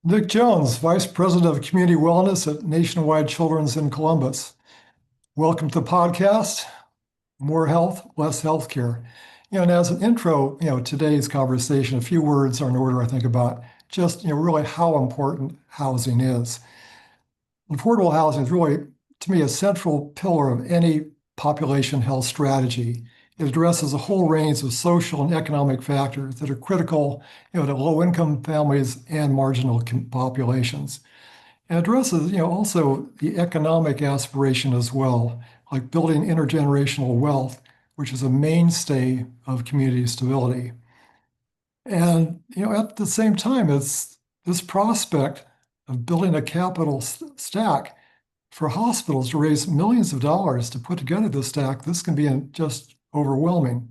Nick Jones, Vice President of Community Wellness at Nationwide Children's in Columbus. Welcome to the podcast, More Health, Less Healthcare. And as an intro, today's conversation, a few words are in order, I think, about just, really how important housing is. Affordable housing is really, to me, a central pillar of any population health strategy. It addresses a whole range of social and economic factors that are critical, to low-income families and marginal populations. And addresses, also the economic aspiration as well, like building intergenerational wealth, which is a mainstay of community stability. And, at the same time, it's this prospect of building a capital stack for hospitals to raise millions of dollars to put together this stack. This can be just overwhelming.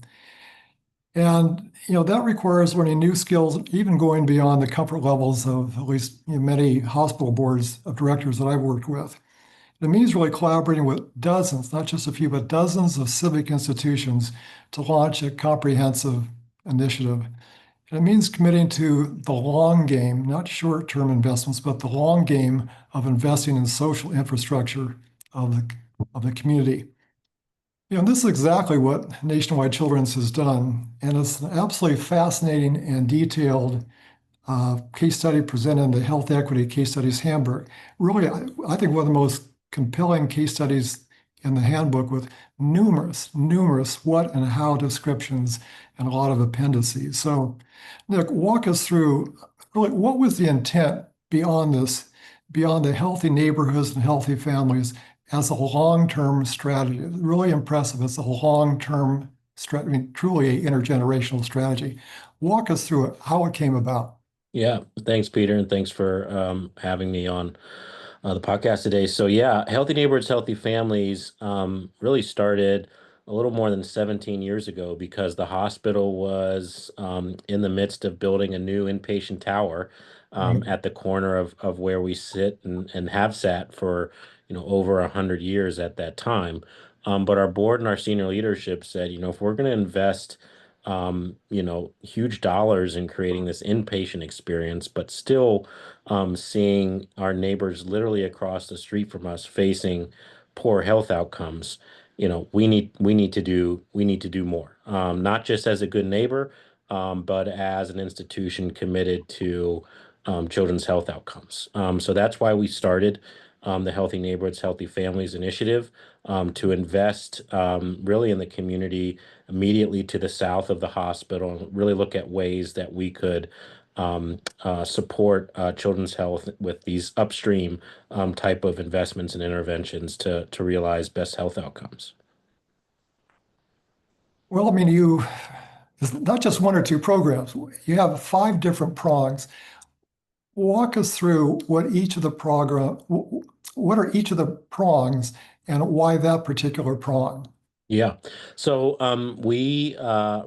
And that requires learning new skills, even going beyond the comfort levels of at least many hospital boards of directors that I've worked with. It means really collaborating with dozens, not just a few, but dozens of civic institutions to launch a comprehensive initiative. And it means committing to the long game, not short-term investments, but the long game of investing in social infrastructure of the community. This is exactly what Nationwide Children's has done, and it's an absolutely fascinating and detailed case study presented in the Health Equity Case Studies Handbook. Really, I think one of the most compelling case studies in the handbook with numerous what and how descriptions and a lot of appendices. So, Nick, walk us through really what was the intent beyond this, beyond the healthy neighborhoods and healthy families as a long-term strategy. It's really impressive. It's a long-term strategy, I mean, truly an intergenerational strategy. Walk us through it, how it came about. Yeah, thanks, Peter, and thanks for having me on the podcast today. So yeah, Healthy Neighborhoods, Healthy Families really started a little more than 17 years ago because the hospital was in the midst of building a new inpatient tower Right. at the corner of where we sit and have sat for over 100 years at that time. But our board and our senior leadership said, if we're going to invest huge dollars in creating this inpatient experience, but still seeing our neighbors literally across the street from us facing poor health outcomes. We need to do more. Not just as a good neighbor, but as an institution committed to children's health outcomes. So that's why we started the Healthy Neighborhoods, Healthy Families initiative to invest really in the community immediately to the south of the hospital and really look at ways that we could support children's health with these upstream type of investments and interventions to realize best health outcomes. Well, I mean, it's not just one or two programs. You have five different prongs. Walk us through what are each of the prongs and why that particular prong? Yeah. So we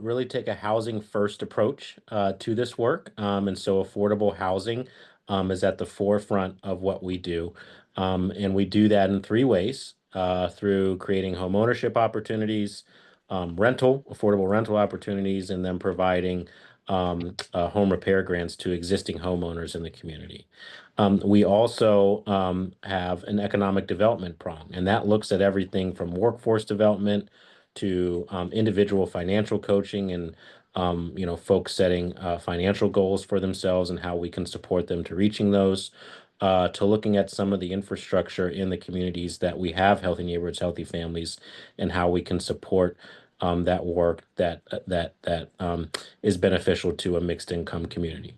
really take a housing first approach to this work. And so affordable housing is at the forefront of what we do. And we do that in three ways through creating home ownership opportunities, affordable rental opportunities, and then providing home repair grants to existing homeowners in the community. We also have an economic development prong, and that looks at everything from workforce development to individual financial coaching and folks setting financial goals for themselves and how we can support them to reaching those. To looking at some of the infrastructure in the communities that we have healthy neighborhoods, healthy families, and how we can support that work that is beneficial to a mixed income community.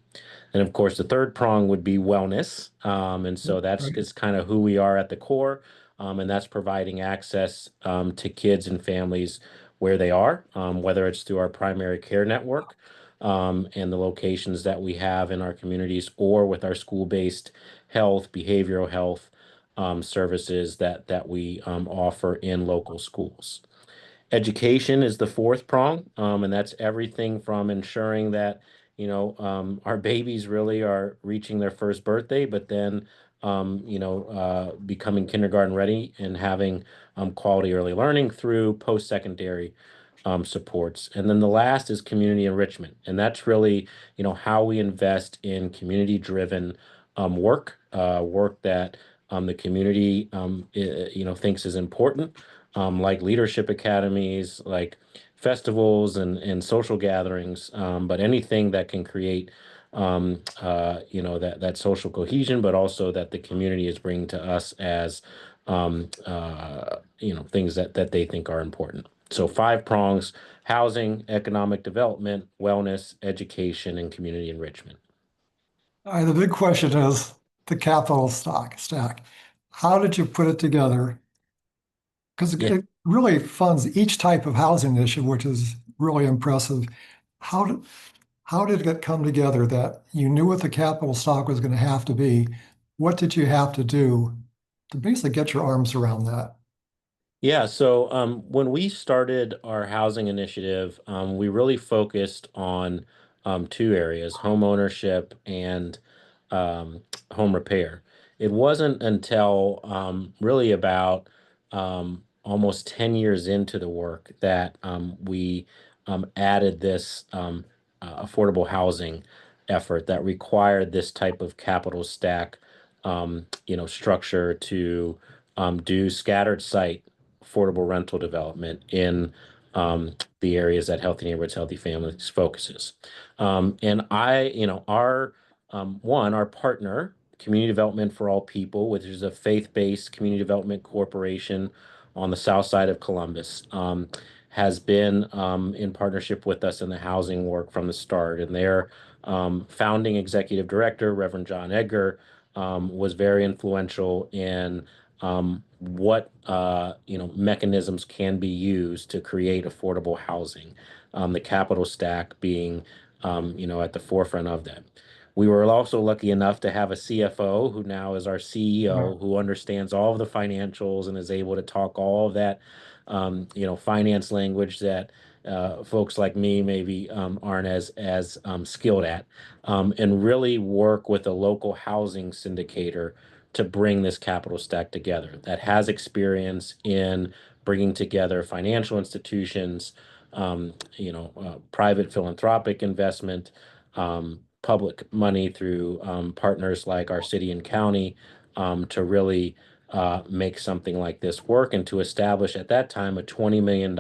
And of course, the third prong would be wellness. And so that's Right. just kind of who we are at the core. And that's providing access to kids and families where they are, whether it's through our primary care network and the locations that we have in our communities, or with our school-based health, behavioral health services that we offer in local schools. Education is the fourth prong, and that's everything from ensuring that our babies really are reaching their first birthday, but then becoming kindergarten ready and having quality early learning through post-secondary supports. And then the last is community enrichment, and that's really how we invest in community-driven work that the community thinks is important, like leadership academies, like festivals and social gatherings, but anything that can create that social cohesion, but also that the community is bringing to us as things that they think are important. So five prongs: housing, economic development, wellness, education, and community enrichment. All right, the big question is the capital stock stack. How did you put it together? Because Yeah. it really funds each type of housing issue, which is really impressive. How did how did it come together that you knew what the capital stock was going to have to be? What did you have to do to basically get your arms around that? Yeah, so when we started our housing initiative, we really focused on two areas: home ownership and um, home repair. It wasn't until really about almost 10 years into the work that we added this affordable housing effort that required this type of capital stack, structure to do scattered site affordable rental development in the areas that Healthy Neighborhoods, Healthy Families focuses. And our partner, Community Development for All People, which is a faith-based community development corporation on the south side of Columbus, has been in partnership with us in the housing work from the start. And their founding executive director, Reverend John Edgar, was very influential in what mechanisms can be used to create affordable housing. The capital stack being at the forefront of that. We were also lucky enough to have a CFO who now is our Yeah. CEO, who understands all of the financials and is able to talk all of that finance language that folks like me maybe aren't as skilled at, and really work with a local housing syndicator to bring this capital stack together that has experience in bringing together financial institutions, private philanthropic investment, public money through partners like our city and county, to really make something like this work and to establish at that time a $20 million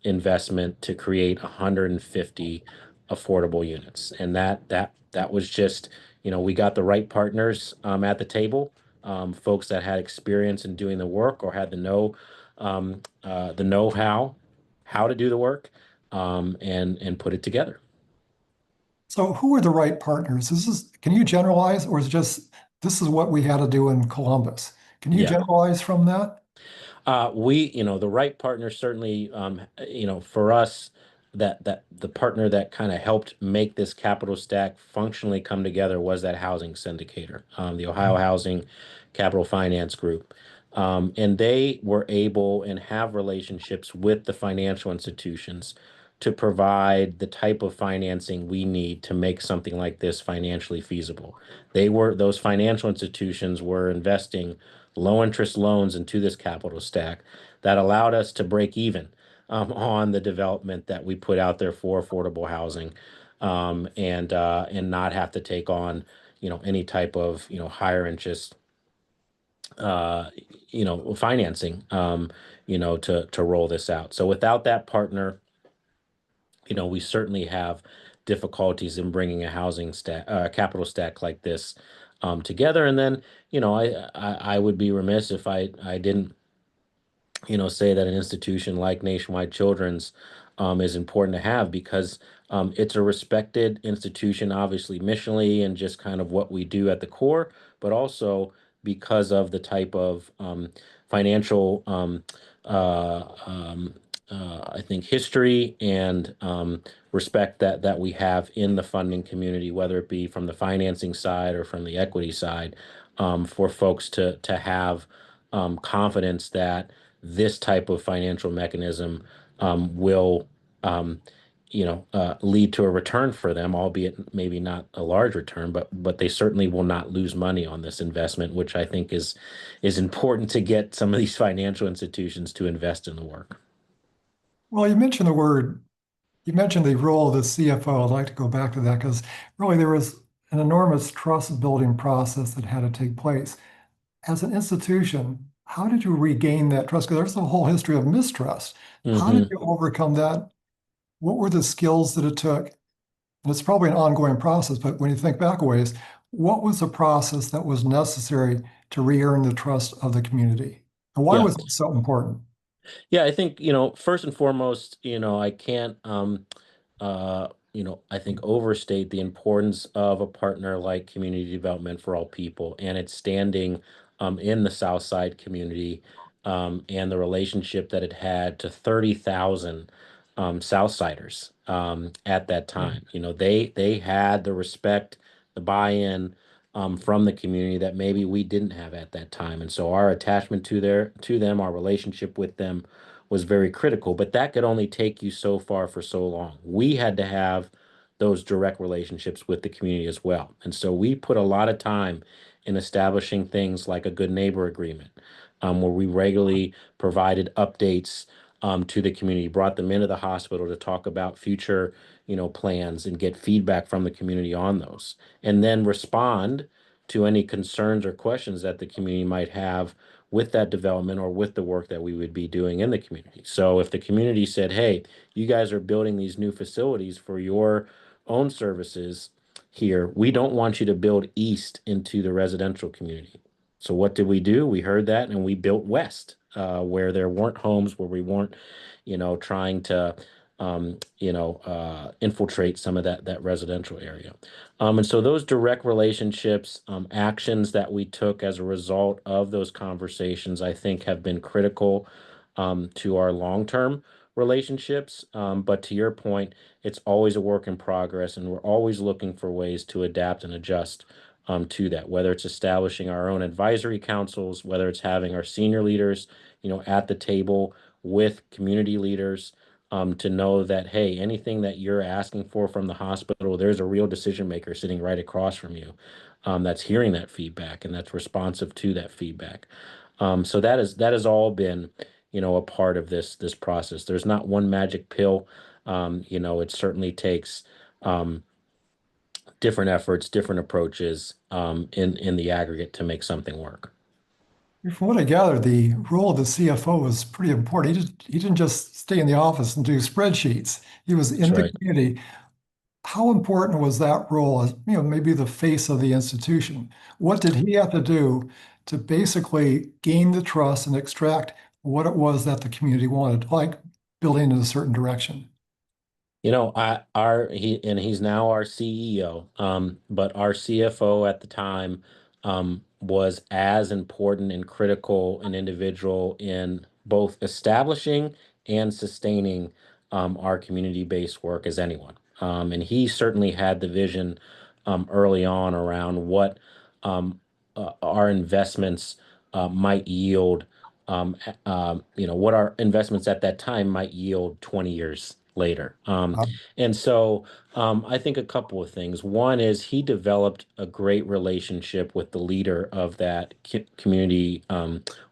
investment to create 150 affordable units. And that was just, we got the right partners at the table, folks that had experience in doing the work or had the know-how to do the work, and put it together. So who are the right partners? Can you generalize, or is it just this is what we had to do in Columbus? Can you Yeah. generalize from that? The right partner certainly, for us, that the partner that kind of helped make this capital stack functionally come together was that housing syndicator, the Ohio Housing Capital Finance Group. And they were able and have relationships with the financial institutions to provide the type of financing we need to make something like this financially feasible. Those financial institutions were investing low interest loans into this capital stack that allowed us to break even on the development that we put out there for affordable housing, and not have to take on any type of higher interest uh, financing, to roll this out. So without that partner, we certainly have difficulties in bringing a capital stack like this together. And then, I would be remiss if I didn't, say that an institution like Nationwide Children's is important to have because it's a respected institution, obviously missionally and just kind of what we do at the core, but also because of the type of financial, I think, history and respect that we have in the funding community, whether it be from the financing side or from the equity side, for folks to have confidence that this type of financial mechanism will lead to a return for them, albeit maybe not a large return, but they certainly will not lose money on this investment, which I think is important to get some of these financial institutions to invest in the work. Well, you mentioned the role of the CFO. I'd like to go back to that because really there was an enormous trust building process that had to take place. As an institution, how did you regain that trust? Because there's a whole history of mistrust. How did Hmm. you overcome that? What were the skills that it took? And it's probably an ongoing process, but when you think back a ways, what was the process that was necessary to re-earn the trust of the community? And why Yeah. was it so important? Yeah, I think, first and foremost, I can't, I think overstate the importance of a partner like Community Development for All People and its standing in the South Side community, and the relationship that it had to 30,000 Southsiders at that time. They had the respect, the buy-in from the community that maybe we didn't have at that time. And so our attachment to them, our relationship with them was very critical, but that could only take you so far for so long. We had to have those direct relationships with the community as well. And so we put a lot of time in establishing things like a good neighbor agreement, where we regularly provided updates to the community, brought them into the hospital to talk about future, plans and get feedback from the community on those, and then respond to any concerns or questions that the community might have with that development or with the work that we would be doing in the community. So if the community said, hey, you guys are building these new facilities for your own services here, we don't want you to build east into the residential community. So what did we do? We heard that and we built west, where there weren't homes, where we weren't, trying to, infiltrate some of that residential area. And so those direct relationships, actions that we took as a result of those conversations, I think have been critical to our long-term relationships. But to your point, it's always a work in progress, and we're always looking for ways to adapt and adjust to that, whether it's establishing our own advisory councils, whether it's having our senior leaders, at the table with community leaders, to know that, hey, anything that you're asking for from the hospital, there's a real decision maker sitting right across from you, that's hearing that feedback and that's responsive to that feedback. So that has all been, a part of this process. There's not one magic pill. It certainly takes different efforts, different approaches, in the aggregate to make something work. From what I gather, the role of the CFO was pretty important. He didn't just stay in the office and do spreadsheets. He was That's in the right. community. How important was that role as, maybe the face of the institution? What did he have to do to basically gain the trust and extract what it was that the community wanted, like building in a certain direction? He's now our CEO, but our CFO at the time was as important and critical an individual in both establishing and sustaining our community-based work as anyone. And he certainly had the vision early on around what our investments might yield, what our investments at that time might yield 20 years later. And so I think a couple of things. One is he developed a great relationship with the leader of that community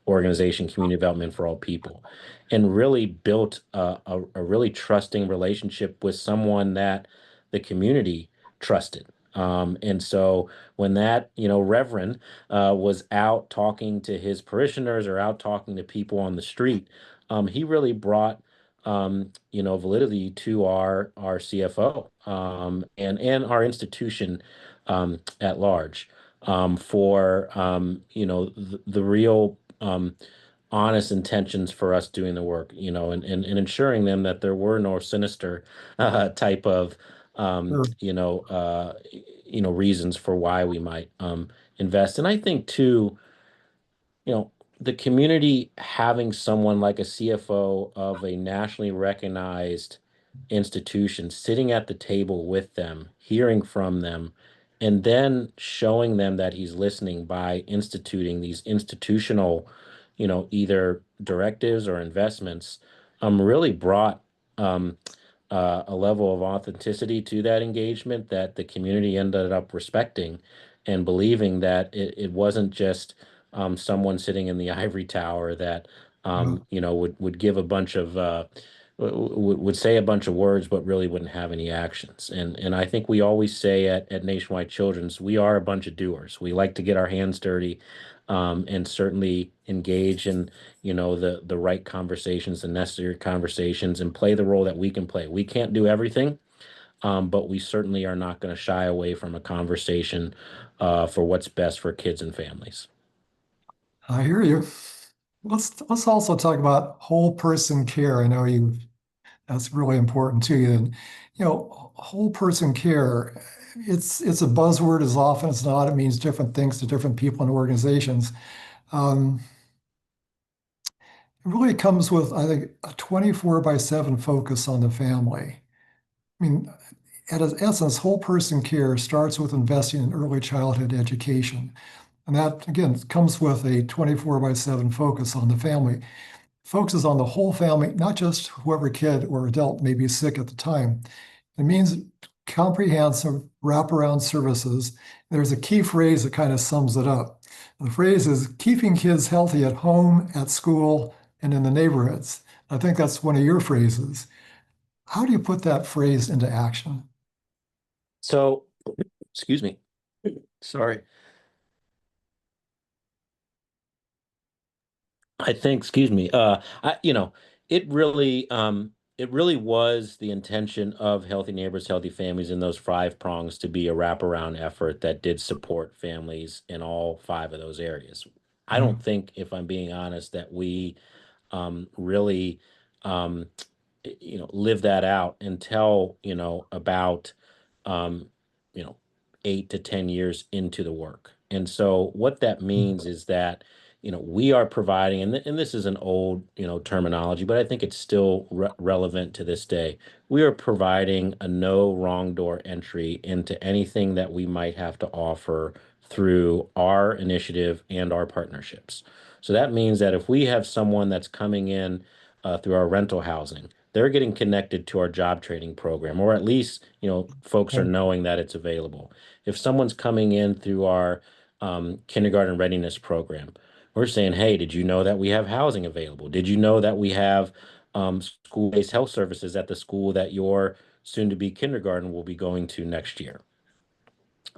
organization, Community Development for All People, and really built a really trusting relationship with someone that the community trusted. And so when that, Reverend was out talking to his parishioners or out talking to people on the street, he really brought validity to our CFO, and our institution at large, for the real honest intentions for us doing the work, and ensuring them that there were no sinister type of Sure. reasons for why we might invest. And I think too, you know, the community having someone like a CFO of a nationally recognized institution sitting at the table with them, hearing from them, and then showing them that he's listening by instituting these institutional, either directives or investments, really brought a level of authenticity to that engagement that the community ended up respecting and believing that it wasn't just someone sitting in the ivory tower that Yeah. would give a bunch of would say a bunch of words, but really wouldn't have any actions. And I think we always say at Nationwide Children's, we are a bunch of doers. We like to get our hands dirty, and certainly engage in, the right conversations, the necessary conversations, and play the role that we can play. We can't do everything, but we certainly are not going to shy away from a conversation for what's best for kids and families. I hear you. Let's also talk about whole person care. I know you that's really important to you. And whole person care, it's a buzzword as often as not. It means different things to different people and organizations. Um, it really comes with, I think, a 24/7 focus on the family. I mean, at its essence, whole person care starts with investing in early childhood education. And that, again, comes with a 24/7 focus on the family. Focuses on the whole family, not just whoever kid or adult may be sick at the time. It means comprehensive wraparound services. There's a key phrase that kind of sums it up. The phrase is keeping kids healthy at home, at school, and in the neighborhoods. I think that's one of your phrases. How do you put that phrase into action? So, excuse me. Sorry. I think, excuse me, it really was the intention of Healthy Neighbors, Healthy Families and those five prongs to be a wraparound effort that did support families in all five of those areas. I don't Mhm. think, if I'm being honest, that we really um, live that out until, about, um, you know, 8 to 10 years into the work. And so what that means is that, we are providing, and this is an old, terminology, but I think it's still relevant to this day. We are providing a no wrong door entry into anything that we might have to offer through our initiative and our partnerships. So that means that if we have someone that's coming in through our rental housing, they're getting connected to our job training program, or at least, folks are Okay. knowing that it's available. If someone's coming in through our kindergarten readiness program, we're saying, hey, did you know that we have housing available? Did you know that we have school-based health services at the school that your soon-to-be kindergarten will be going to next year?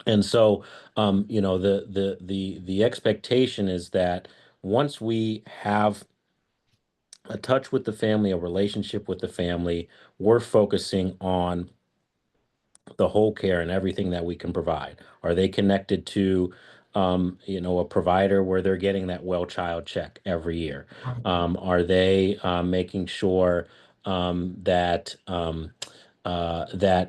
And so, the expectation is that once we have a touch with the family, a relationship with the family, we're focusing on the whole care and everything that we can provide. Are they connected to, a provider where they're getting that well child check every year? Right. Are they making sure that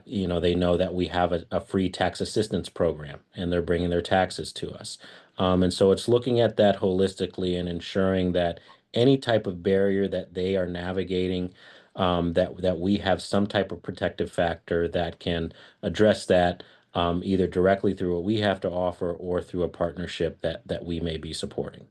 they know that we have a free tax assistance program and they're bringing their taxes to us? And so it's looking at that holistically and ensuring that any type of barrier that they are navigating, that we have some type of protective factor that can address that, either directly through what we have to offer or through a partnership that we may be supporting.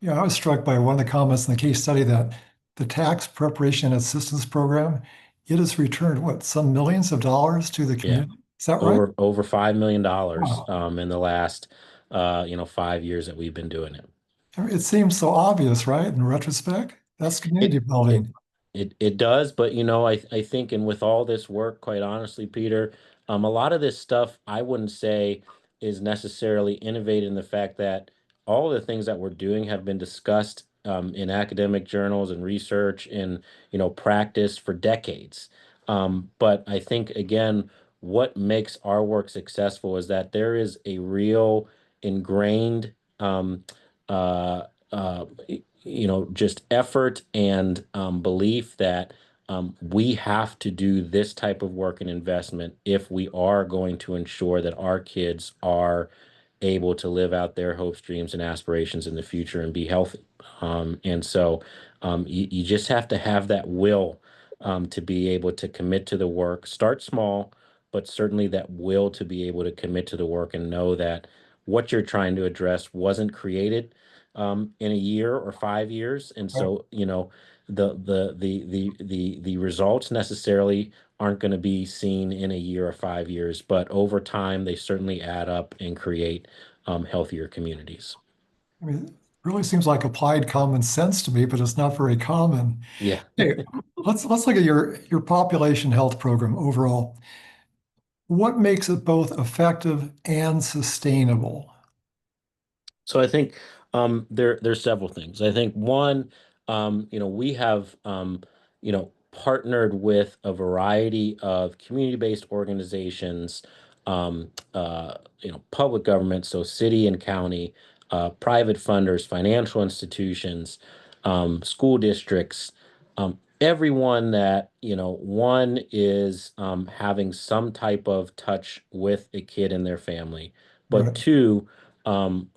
Yeah, I was struck by one of the comments in the case study that the tax preparation assistance program, it has returned what, some millions of dollars to the Yeah, community? Is that right? over $5 million Wow. in the last 5 years that we've been doing it. I mean, it seems so obvious, right? In retrospect, that's community It it building. it does, but I think, and with all this work, quite honestly, Peter, a lot of this stuff I wouldn't say is necessarily innovative in the fact that all of the things that we're doing have been discussed in academic journals and research and practice for decades. But I think, again, what makes our work successful is that there is a real ingrained um, uh, uh, just effort and belief that we have to do this type of work and investment if we are going to ensure that our kids are able to live out their hopes, dreams, and aspirations in the future and be healthy. And so you just have to have that will to be able to commit to the work. Start small, but certainly that will to be able to commit to the work and know that what you're trying to address wasn't created in a year or 5 years. And Right. so, the results necessarily aren't going to be seen in a year or 5 years, but over time they certainly add up and create healthier communities. I mean, Really seems like applied common sense to me, but it's not very common. Yeah. Hey, let's look at your population health program overall. What makes it both effective and sustainable? So I think there's several things. I think one, we have partnered with a variety of community-based organizations, public government, so city and county, private funders, financial institutions, school districts, everyone that, one is having some type of touch with a kid and their family, but Right, two, um,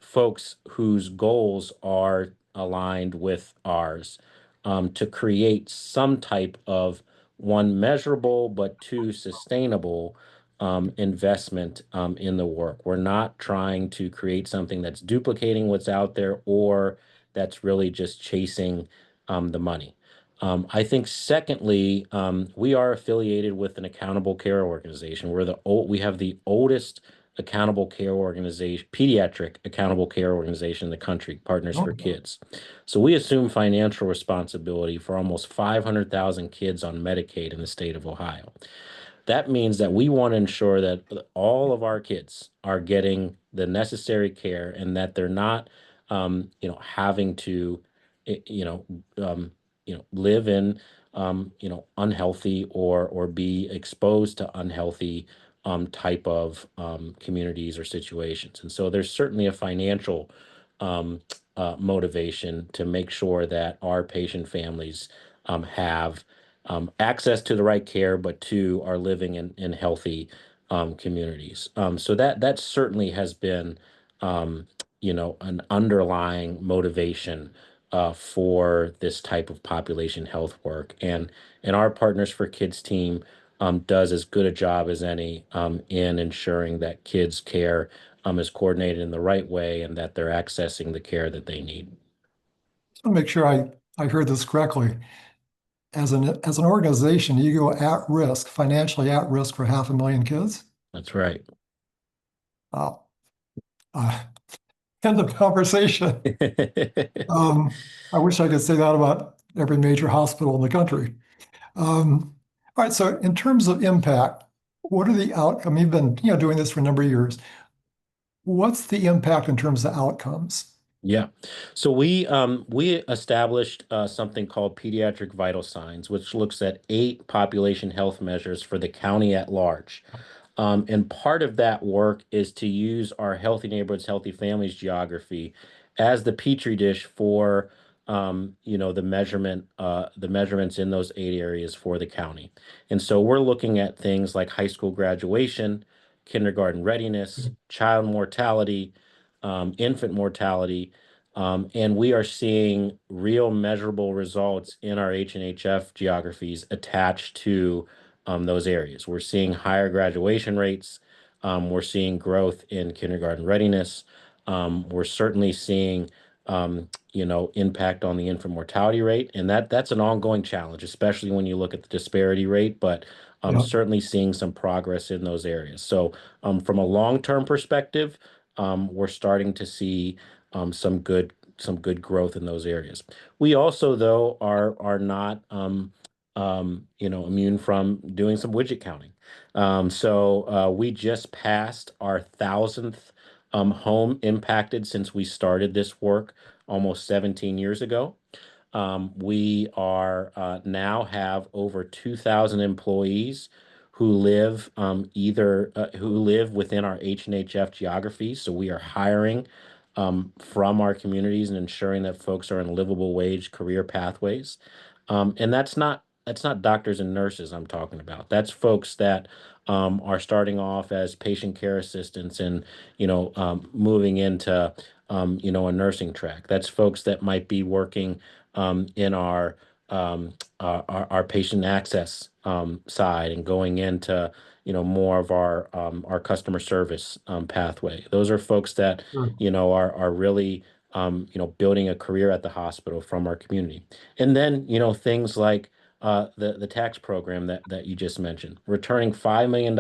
folks whose goals are aligned with ours, to create some type of one measurable but two sustainable investment in the work. We're not trying to create something that's duplicating what's out there or that's really just chasing the money. I think secondly, we are affiliated with an accountable care organization. We have the oldest accountable care organization, pediatric accountable care organization in the country, Partners for okay. Kids. So we assume financial responsibility for almost 500,000 kids on Medicaid in the state of Ohio. That means that we want to ensure that all of our kids are getting the necessary care and that they're not, having to, eh, you know, live in, unhealthy or be exposed to unhealthy type of communities or situations. And so there's certainly a financial um, motivation to make sure that our patient families have access to the right care, but two are living in healthy communities. So that certainly has been, an underlying motivation for this type of population health work, and our Partners for Kids team does as good a job as any in ensuring that kids' care is coordinated in the right way and that they're accessing the care that they need. Just want to make sure I heard this correctly. As an organization, you go at risk, financially at risk for 500,000 kids? That's right. Wow. Uh, End of conversation. I wish I could say that about every major hospital in the country. All right, so in terms of impact, what are the outcome? You've been, doing this for a number of years. What's the impact in terms of outcomes? Yeah. So we established something called Pediatric Vital Signs, which looks at 8 population health measures for the county at large. And part of that work is to use our Healthy Neighborhoods, Healthy Families geography as the petri dish for the measurements in those 8 areas for the county. And so we're looking at things like high school graduation, kindergarten readiness, child mortality, infant mortality, and we are seeing real measurable results in our H&HF geographies attached to those areas. We're seeing higher graduation rates. We're seeing growth in kindergarten readiness. We're certainly seeing, impact on the infant mortality rate, and that's an ongoing challenge, especially when you look at the disparity rate. But Yeah. certainly seeing some progress in those areas. So, from a long-term perspective, we're starting to see some good growth in those areas. We also, though, are not immune from doing some widget counting. So we just passed our 1,000th home impacted since we started this work almost 17 years ago. We are now have over 2,000 employees who live who live within our H&HF geography. So we are hiring from our communities and ensuring that folks are in livable wage career pathways. And that's not doctors and nurses I'm talking about. That's folks that are starting off as patient care assistants and moving into a nursing track. That's folks that might be working in our patient access side and going into more of our customer service pathway. Those are folks that Sure. are really building a career at the hospital from our community. And then things like the tax program that you just mentioned, returning $5 million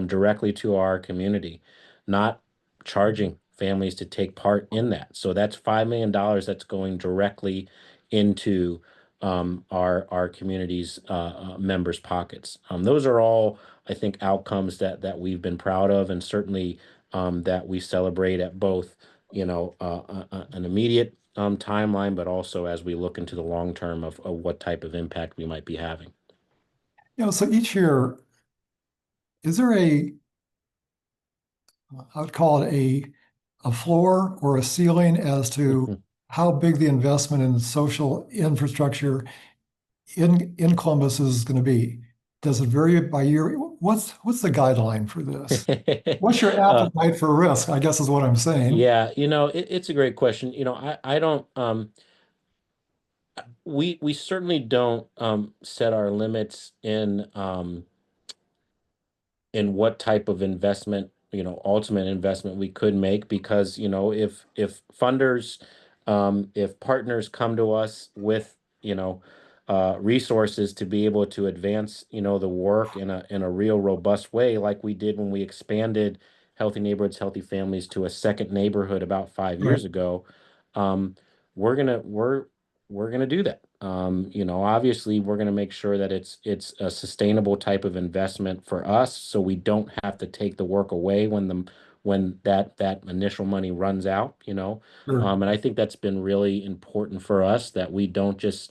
directly to our community, not charging families to take part in that. So that's $5 million that's going directly into our community's members' pockets. Those are all, I think, outcomes that we've been proud of, and certainly that we celebrate at both, an immediate timeline, but also as we look into the long term of what type of impact we might be having. So each year, is there I would call it a floor or a ceiling as to how big the investment in social infrastructure in Columbus is going to be? Does it vary by year? What's the guideline for this? What's your uh, appetite for risk, I guess is what I'm saying. yeah, it's a great question. I don't we certainly don't set our limits in what type of investment, ultimate investment we could make, because, if funders, if partners come to us with, resources to be able to advance, the work in a real robust way, like we did when we expanded Healthy Neighborhoods, Healthy Families to a second neighborhood about 5 years Right. ago, um, we're gonna we're gonna do that. Obviously, we're gonna make sure that it's a sustainable type of investment for us, so we don't have to take the work away when that initial money runs out. Sure. And I think that's been really important for us, that we don't just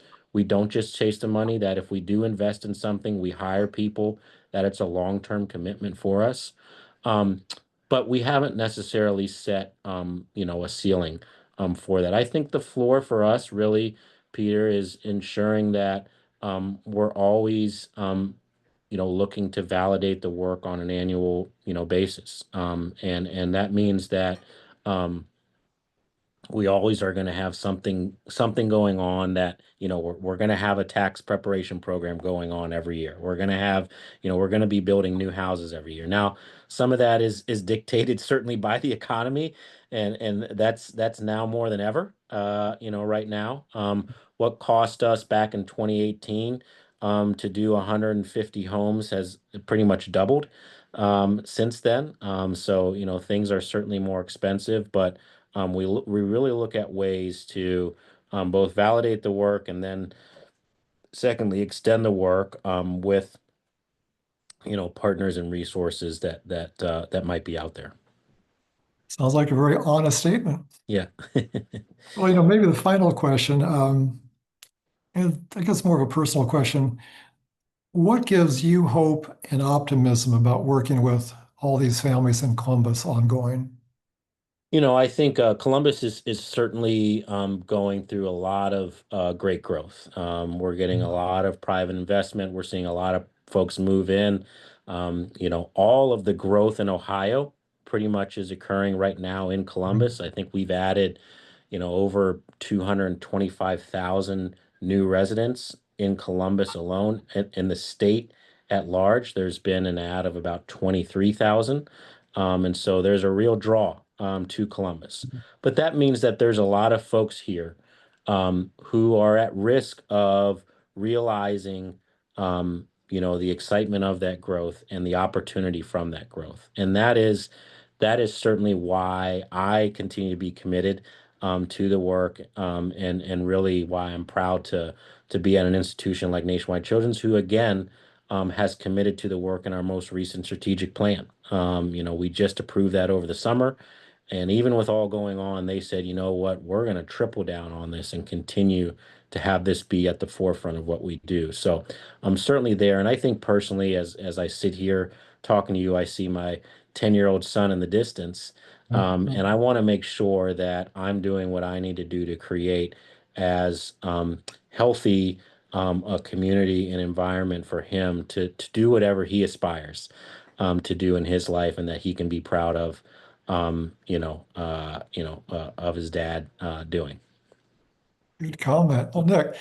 chase the money. That if we do invest in something, we hire people, that it's a long-term commitment for us. Um, but we haven't necessarily set a ceiling for that. I think the floor for us really, Peter, is ensuring that we're always looking to validate the work on an annual basis, and that means that um, we always are going to have something going on, that we're going to have a tax preparation program going on every year. We're going to have, we're going to be building new houses every year. Now, some of that is dictated certainly by the economy, and that's now more than ever, right now. What cost us back in 2018 to do 150 homes has pretty much doubled since then. So things are certainly more expensive, but we really look at ways to both validate the work, and then secondly extend the work with partners and resources that might be out there. Sounds like a very honest statement. Yeah. Well, maybe the final question, and I guess more of a personal question. What gives you hope and optimism about working with all these families in Columbus ongoing? I think Columbus is certainly going through a lot of great growth. We're getting a lot of private investment. We're seeing a lot of folks move in. All of the growth in Ohio pretty much is occurring right now in Columbus. I think we've added, over 225,000 new residents in Columbus alone. In the state at large, there's been an add of about 23,000. And so there's a real draw to Columbus. But that means that there's a lot of folks here who are at risk of realizing, the excitement of that growth and the opportunity from that growth. And that is certainly why I continue to be committed to the work, and really why I'm proud to be at an institution like Nationwide Children's, who again has committed to the work in our most recent strategic plan. We just approved that over the summer. And even with all going on, they said, you know what, we're going to triple down on this and continue to have this be at the forefront of what we do. So I'm certainly there. And I think personally, as I sit here talking to you, I see my 10-year-old son in the distance. And I want to make sure that I'm doing what I need to do to create as healthy a community and environment for him to do whatever he aspires to do in his life, and that he can be proud of his dad doing. Good comment. Well, Nick,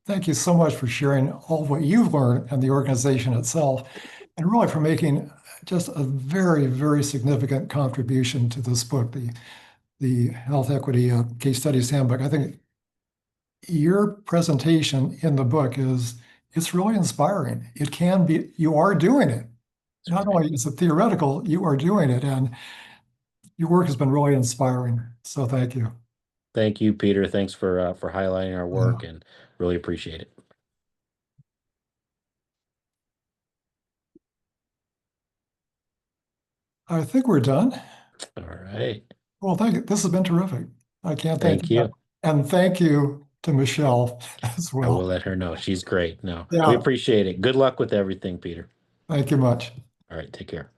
thank you so much for sharing all of what you've learned and the organization itself, and really for making just a very, very significant contribution to this book, the Health Equity Case Studies Handbook. I think your presentation in the book it's really inspiring. It can be, you are doing it. That's Not great. only is it theoretical, you are doing it. And your work has been really inspiring. So thank you. Thank you, Peter. Thanks for highlighting our Yeah. work and really appreciate it. I think we're done. All right. Well, thank you. This has been terrific. I can't thank you Thank enough. you. And thank you to Michelle as I will well. let her know. She's great. No, we Yeah, appreciate it. Good luck with everything, Peter. thank you much. All right. Take care.